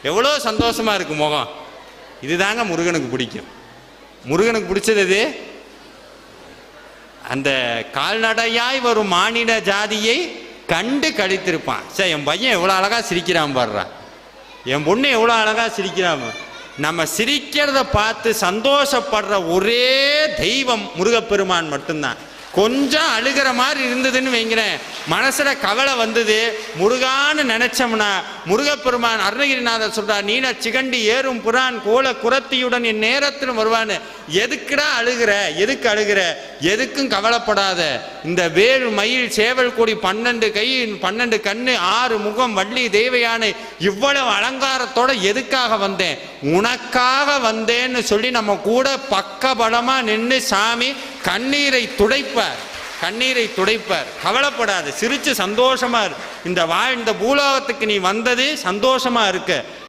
எவ்வளோ சந்தோஷமா இருக்கு முகம். இதுதாங்க முருகனுக்கு பிடிக்கும். முருகனுக்கு பிடிச்சது எது? அந்த கால்நடையாய் வரும் மானிட ஜாதியை கண்டு கழித்திருப்பான். சரி, என் பையன் எவ்வளோ அழகா சிரிக்கிறான் பாடுறா, என் பொண்ணு எவ்வளோ அழகா சிரிக்கிறான். நம்ம சிரிக்கிறத பார்த்து சந்தோஷப்படுற ஒரே தெய்வம் முருகப்பெருமான் மட்டும்தான். கொஞ்சம் அழுகிற மாதிரி இருந்ததுன்னு வைங்கிறேன், மனசுல கவலை வந்தது, முருகான்னு நினைச்சோம்னா முருகப்பெருமான் அருணகிரிநாதர் சொல்றார், நீன சிகண்டி ஏறும் புறான் கோல குரத்தியுடன் என் நேரத்திலும் வருவான்னு. எதுக்குடா அழுகிற, எதுக்கு அழுகிற, எதுக்கும் கவலைப்படாத. இந்த வேல் மயில் சேவல் கொடி 12 கை 12 கண்ணு 6 முகம் வள்ளி தேவையான இவ்வளவு அலங்காரத்தோட எதுக்காக வந்தேன்? உனக்காக வந்தேன்னு சொல்லி நம்ம கூட பக்கபலமா நின்று சாமி கண்ணீரை துடைப்பார், கண்ணீரை துடைப்பார். கவலைப்படாது, சிரிச்சு சந்தோஷமா இரு. இந்த பூலோகத்துக்கு நீ வந்தது சந்தோஷமா இருக்க.